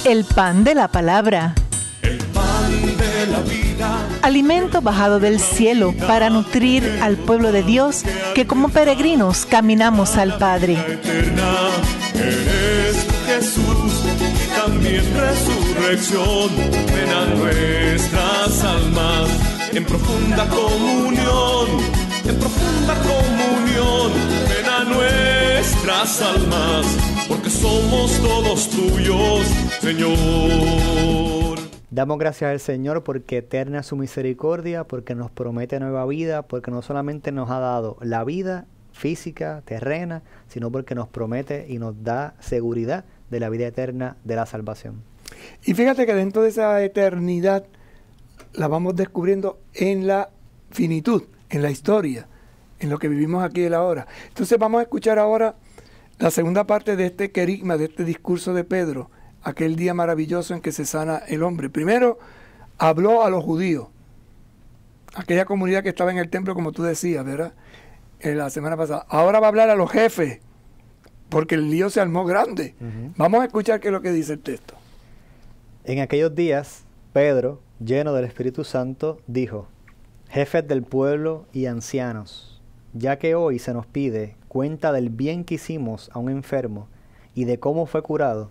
El pan de la palabra. El pan de la vida. Alimento bajado del cielo para nutrir al pueblo de Dios que como peregrinos caminamos al Padre. Eterna, eres Jesús y también resurrección. Ven a nuestras almas en profunda comunión, en profunda comunión. Ven a nuestras almas, porque somos todos tuyos, Señor. Damos gracias al Señor porque eterna es su misericordia, porque nos promete nueva vida, porque no solamente nos ha dado la vida física, terrena, sino porque nos promete y nos da seguridad de la vida eterna de la salvación. Y fíjate que dentro de esa eternidad la vamos descubriendo en la finitud, en la historia, en lo que vivimos aquí y ahora. Entonces vamos a escuchar ahora la segunda parte de este querigma, de este discurso de Pedro, aquel día maravilloso en que se sana el hombre. Primero habló a los judíos, aquella comunidad que estaba en el templo, como tú decías, ¿verdad? La semana pasada. Ahora va a hablar a los jefes, porque el lío se armó grande. Vamos a escuchar qué es lo que dice el texto. En aquellos días, Pedro, lleno del Espíritu Santo, dijo: jefes del pueblo y ancianos, ya que hoy se nos pide cuenta del bien que hicimos a un enfermo y de cómo fue curado,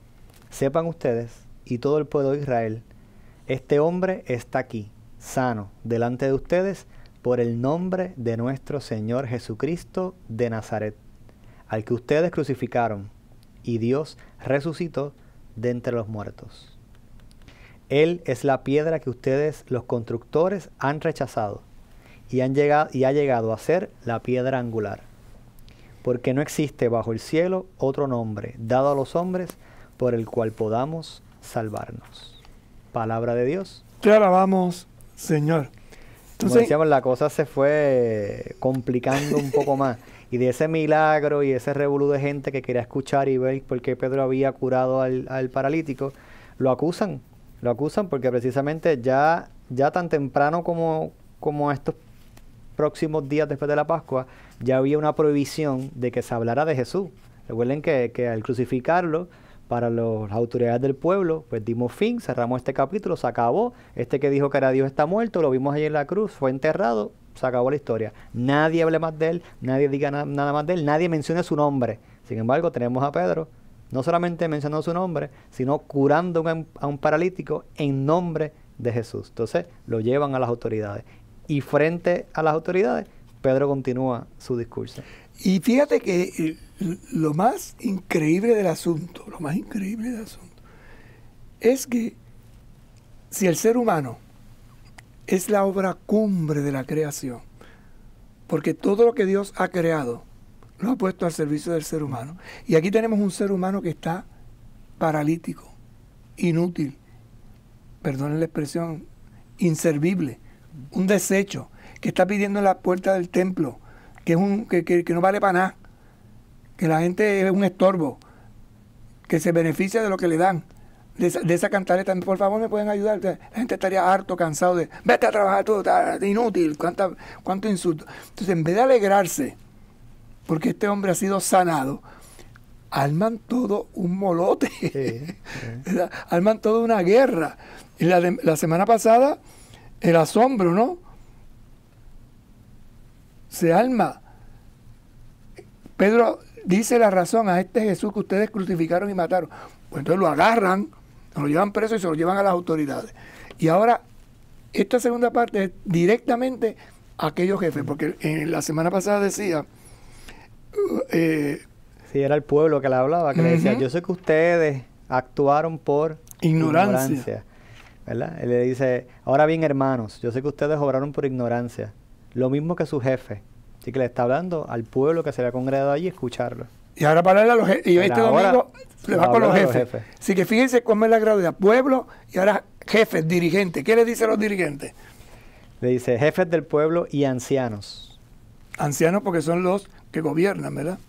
sepan ustedes y todo el pueblo de Israel, este hombre está aquí, sano, delante de ustedes, por el nombre de nuestro Señor Jesucristo de Nazaret, al que ustedes crucificaron, y Dios resucitó de entre los muertos. Él es la piedra que ustedes, los constructores, han rechazado, y ha llegado a ser la piedra angular. Porque no existe bajo el cielo otro nombre dado a los hombres por el cual podamos salvarnos. Palabra de Dios. Te alabamos, Señor. Como decíamos, la cosa se fue complicando un poco más. Y de ese milagro y ese revolú de gente que quería escuchar y ver por qué Pedro había curado al paralítico, lo acusan porque precisamente ya tan temprano como estos próximos días después de la Pascua, ya había una prohibición de que se hablara de Jesús. Recuerden que al crucificarlo, para las autoridades del pueblo, pues dimos fin, cerramos este capítulo, se acabó. Este que dijo que era Dios está muerto, lo vimos allí en la cruz, fue enterrado, se acabó la historia. Nadie hable más de él, nadie diga nada más de él, nadie mencione su nombre. Sin embargo, tenemos a Pedro, no solamente mencionando su nombre, sino curando a un paralítico en nombre de Jesús. Entonces, lo llevan a las autoridades. Y frente a las autoridades, Pedro continúa su discurso. Y fíjate que lo más increíble del asunto, es que si el ser humano es la obra cumbre de la creación, porque todo lo que Dios ha creado lo ha puesto al servicio del ser humano. Y aquí tenemos un ser humano que está paralítico, inútil, perdonen la expresión, inservible, un desecho, que está pidiendo en la puerta del templo, que no vale para nada, que la gente es un estorbo, que se beneficia de lo que le dan, de esa cantaleta. Por favor, ¿me pueden ayudar? La gente estaría harto, cansado de, vete a trabajar tú, inútil, cuánto insulto. Entonces, en vez de alegrarse, porque este hombre ha sido sanado, arman todo un molote, arman toda una guerra. Y la semana pasada, el asombro, ¿no? Se arma. Pedro dice la razón a este Jesús que ustedes crucificaron y mataron. Pues entonces lo agarran, lo llevan preso y se lo llevan a las autoridades. Y ahora, esta segunda parte es directamente a aquellos jefes, porque en la semana pasada decía... sí, era el pueblo que le hablaba, que le decía, yo sé que ustedes actuaron por ignorancia. ¿Verdad? Él le dice, ahora bien, hermanos, yo sé que ustedes obraron por ignorancia, lo mismo que su jefe. Así que le está hablando al pueblo que se había congregado allí, escucharlo. Y ahora para hablarle a los jefes. Y este domingo le va con los jefes. Así que fíjense cómo es la gravedad. Pueblo y ahora jefes, dirigentes. ¿Qué le dice a los dirigentes? Le dice jefes del pueblo y ancianos. Ancianos porque son los que gobiernan, ¿verdad?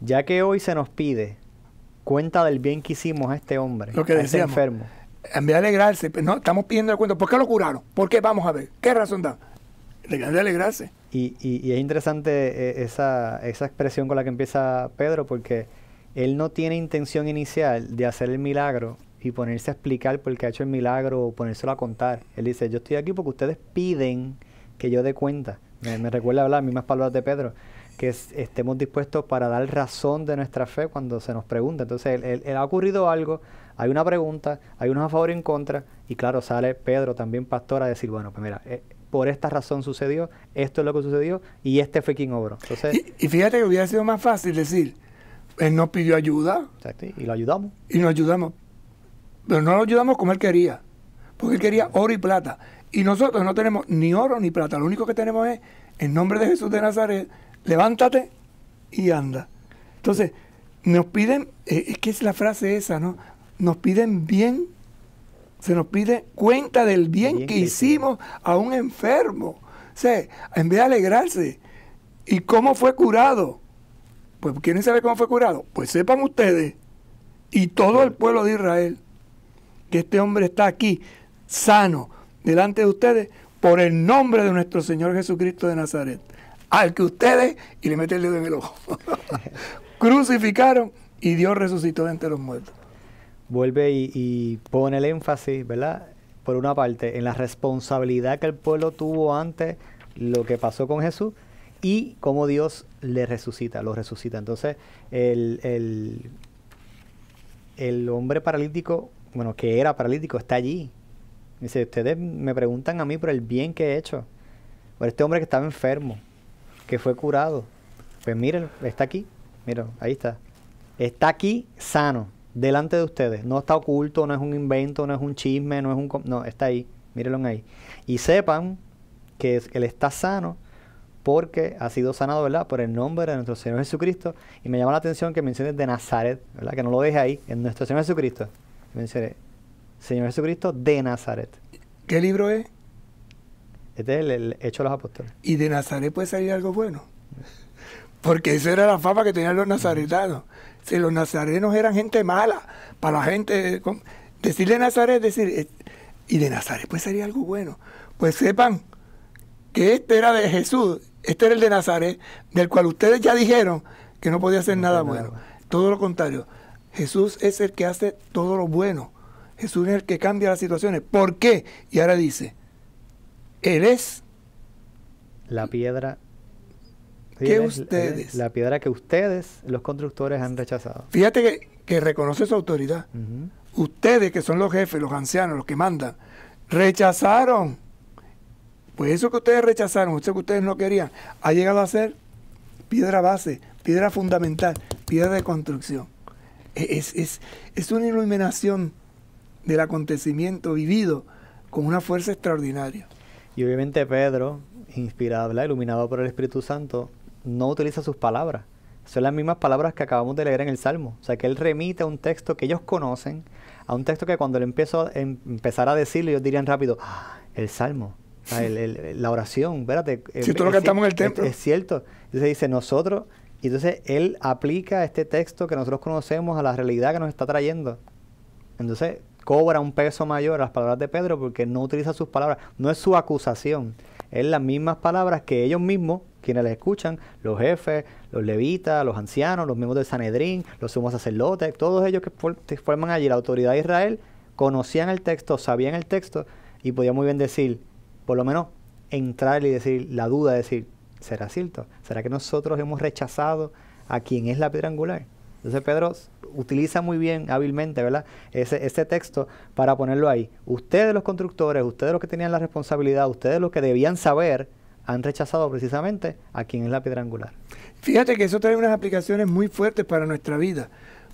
Ya que hoy se nos pide cuenta del bien que hicimos a este hombre, lo que a este enfermo. En vez de alegrarse, no, estamos pidiendo el cuento. ¿Por qué lo curaron? ¿Por qué? Vamos a ver. ¿Qué razón da? De alegrarse. Y es interesante esa expresión con la que empieza Pedro, porque él no tiene intención inicial de hacer el milagro y ponerse a explicar por qué ha hecho el milagro o ponérselo a contar. Él dice, yo estoy aquí porque ustedes piden que yo dé cuenta. Me recuerda hablar las mismas palabras de Pedro, que estemos dispuestos para dar razón de nuestra fe cuando se nos pregunta. Entonces, él ha ocurrido algo, hay una pregunta, hay unos a favor y en contra, y claro, sale Pedro, también pastor, a decir, bueno, pues mira, por esta razón sucedió, esto es lo que sucedió, y este fue quien obró. Entonces, y fíjate que hubiera sido más fácil decir, él nos pidió ayuda. exacto, y lo ayudamos. Y nos ayudamos. Pero no lo ayudamos como él quería, porque él quería oro y plata. Y nosotros no tenemos ni oro ni plata, lo único que tenemos es, en nombre de Jesús de Nazaret, levántate y anda. Entonces, nos piden, es que es la frase esa, ¿no? Nos piden bien, se nos pide cuenta del bien que hicimos a un enfermo. O sea, en vez de alegrarse. ¿Y cómo fue curado? Pues, ¿quieren saber cómo fue curado? Pues sepan ustedes y todo el pueblo de Israel que este hombre está aquí, sano, delante de ustedes, por el nombre de nuestro Señor Jesucristo de Nazaret, al que ustedes, y le mete el dedo en el ojo, crucificaron y Dios resucitó de entre los muertos. Vuelve y pone el énfasis, ¿verdad? Por una parte, en la responsabilidad que el pueblo tuvo ante lo que pasó con Jesús y cómo Dios lo resucita. Entonces, el hombre paralítico, bueno, que era paralítico, está allí. Dice, ustedes me preguntan a mí por el bien que he hecho, por este hombre que estaba enfermo, que fue curado. Pues miren, está aquí, miren, ahí está. Está aquí sano, delante de ustedes. No está oculto, no es un invento, no es un chisme, no, está ahí, mírenlo ahí. Y sepan que él está sano porque ha sido sanado, ¿verdad? Por el nombre de nuestro Señor Jesucristo. Y me llama la atención que menciones de Nazaret, ¿verdad? Que no lo deje ahí, en nuestro Señor Jesucristo. Mencioné Señor Jesucristo de Nazaret. ¿Qué libro es? Este es el Hecho de los Apóstoles. Y de Nazaret puede salir algo bueno. Porque esa era la fama que tenían los nazaretanos. Si los nazarenos eran gente mala, para la gente, decirle Nazaret, decir, y de Nazaret puede salir algo bueno. Pues sepan que este era de Jesús, este era el de Nazaret, del cual ustedes ya dijeron que no podía hacer nada bueno. Todo lo contrario. Jesús es el que hace todo lo bueno. Jesús es el que cambia las situaciones. ¿Por qué? Y ahora dice, Él es la piedra que ustedes, la piedra que ustedes, los constructores, han rechazado. Fíjate que reconoce su autoridad. Ustedes, que son los jefes, los ancianos, los que mandan, rechazaron. Pues eso que ustedes rechazaron, eso que ustedes no querían, ha llegado a ser piedra base, piedra fundamental, piedra de construcción. Es una iluminación del acontecimiento vivido con una fuerza extraordinaria. Y obviamente Pedro, inspirado, ¿verdad? Iluminado por el Espíritu Santo, no utiliza sus palabras. Son las mismas palabras que acabamos de leer en el Salmo. O sea, que él remite a un texto que ellos conocen, a un texto que cuando él empezar a decirlo, ellos dirían rápido, el Salmo, la oración, espérate. Si tú lo cantamos en el templo. Es cierto. Entonces dice, nosotros, y entonces él aplica este texto que nosotros conocemos a la realidad que nos está trayendo. Entonces cobra un peso mayor las palabras de Pedro porque no utiliza sus palabras, no es su acusación, es las mismas palabras que ellos mismos, quienes les escuchan, los jefes, los levitas, los ancianos, los miembros del Sanedrín, los sumos sacerdotes, todos ellos que forman allí la autoridad de Israel, conocían el texto, sabían el texto y podían muy bien decir, por lo menos entrar y decir la duda, decir, ¿será cierto? ¿Será que nosotros hemos rechazado a quien es la piedra angular? Entonces Pedro utiliza muy bien, hábilmente, ¿verdad? Ese texto para ponerlo ahí. Ustedes los constructores, ustedes los que tenían la responsabilidad, ustedes los que debían saber, han rechazado precisamente a quien es la piedra angular. Fíjate que eso trae unas aplicaciones muy fuertes para nuestra vida,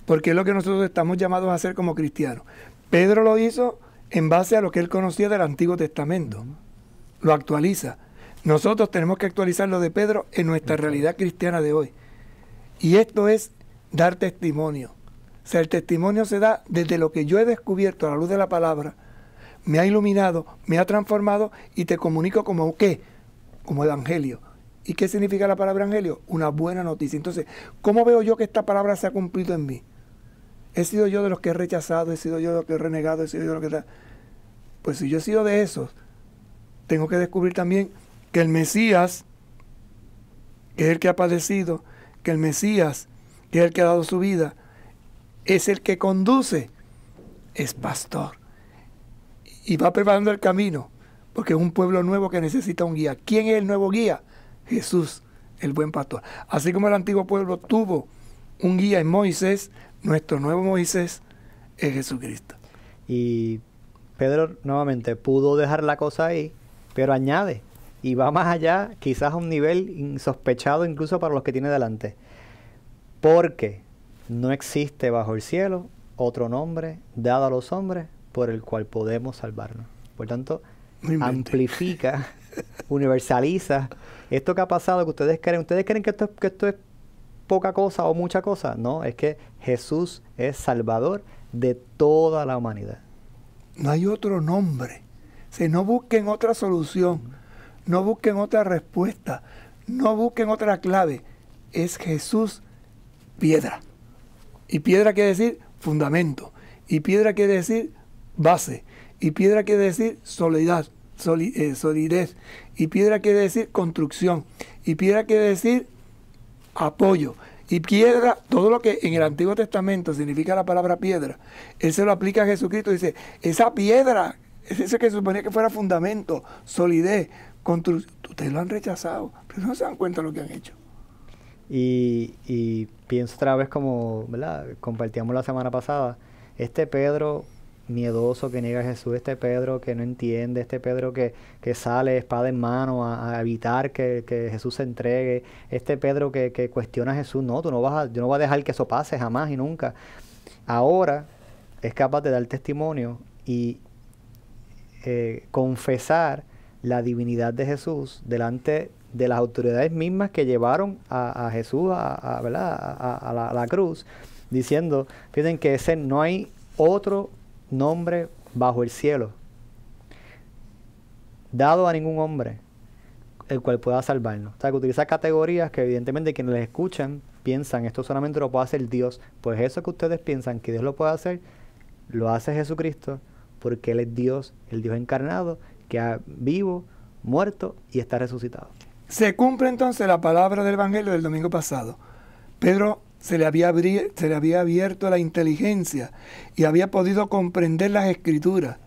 porque es lo que nosotros estamos llamados a hacer como cristianos. Pedro lo hizo en base a lo que él conocía del Antiguo Testamento. Lo actualiza. Nosotros tenemos que actualizar lo de Pedro en nuestra realidad cristiana de hoy. Y esto es dar testimonio. O sea, el testimonio se da desde lo que yo he descubierto a la luz de la palabra, me ha iluminado, me ha transformado y te comunico como ¿qué? Como evangelio. ¿Y qué significa la palabra evangelio? Una buena noticia. Entonces, ¿cómo veo yo que esta palabra se ha cumplido en mí? ¿He sido yo de los que he rechazado? ¿He sido yo de los que he renegado? ¿He sido yo de los que... Pues si yo he sido de esos, tengo que descubrir también que el Mesías, que es el que ha padecido, que el Mesías, que es el que ha dado su vida, es el que conduce es pastor. Y va preparando el camino, porque es un pueblo nuevo que necesita un guía. ¿Quién es el nuevo guía? Jesús, el buen pastor. Así como el antiguo pueblo tuvo un guía en Moisés, nuestro nuevo Moisés es Jesucristo. Y Pedro nuevamente pudo dejar la cosa ahí, pero añade, y va más allá, quizás a un nivel insospechado incluso para los que tiene delante. Porque no existe bajo el cielo otro nombre dado a los hombres por el cual podemos salvarnos. Por tanto, amplifica, universaliza esto que ha pasado, que ustedes creen que esto es poca cosa o mucha cosa. No, es que Jesús es Salvador de toda la humanidad. No hay otro nombre. No busquen otra solución, no busquen otra respuesta, no busquen otra clave. Es Jesús piedra. Y piedra quiere decir fundamento. Y piedra quiere decir base. Y piedra quiere decir solidez. Y piedra quiere decir construcción. Y piedra quiere decir apoyo. Y piedra, todo lo que en el Antiguo Testamento significa la palabra piedra, él se lo aplica a Jesucristo y dice, esa piedra, es eso que suponía que fuera fundamento, solidez, construcción. Ustedes lo han rechazado, pero no se dan cuenta de lo que han hecho. Y pienso otra vez como, ¿verdad? Compartíamos la semana pasada, este Pedro miedoso que niega a Jesús, este Pedro que no entiende, este Pedro que sale espada en mano a evitar que Jesús se entregue, este Pedro que cuestiona a Jesús, no, yo no voy a dejar que eso pase jamás y nunca. Ahora es capaz de dar testimonio y confesar la divinidad de Jesús delante de las autoridades mismas que llevaron a Jesús a la cruz, diciendo, fíjense que no hay otro nombre bajo el cielo dado a ningún hombre el cual pueda salvarnos. O sea, que utiliza categorías que evidentemente quienes les escuchan piensan, esto solamente lo puede hacer Dios. Pues eso que ustedes piensan que Dios lo puede hacer, lo hace Jesucristo, porque Él es Dios, el Dios encarnado, que ha vivo, muerto y está resucitado. Se cumple entonces la palabra del Evangelio del domingo pasado. Pedro se le había abierto la inteligencia y había podido comprender las Escrituras.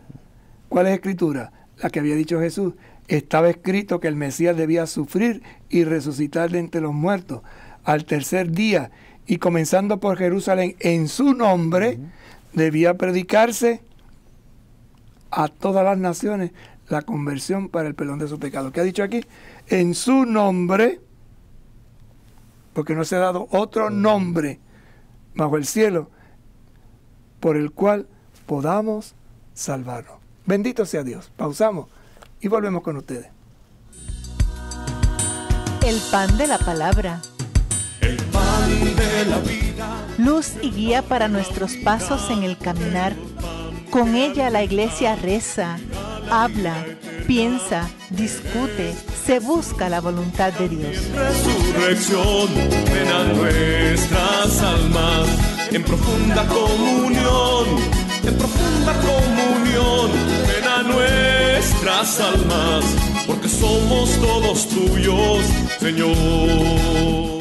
¿Cuáles Escrituras? La que había dicho Jesús. Estaba escrito que el Mesías debía sufrir y resucitar de entre los muertos al tercer día, y comenzando por Jerusalén, en su nombre debía predicarse a todas las naciones la conversión para el perdón de sus pecados. ¿Qué ha dicho aquí? En su nombre, porque no se ha dado otro nombre bajo el cielo por el cual podamos salvarnos. Bendito sea Dios. Pausamos y volvemos con ustedes. El pan de la palabra. El pan de la vida. Luz y guía para nuestros pasos en el caminar. Con ella la iglesia reza, habla, piensa, discute, se busca la voluntad de Dios. Resurrección, ven a nuestras almas en profunda comunión, ven a nuestras almas, porque somos todos tuyos, Señor.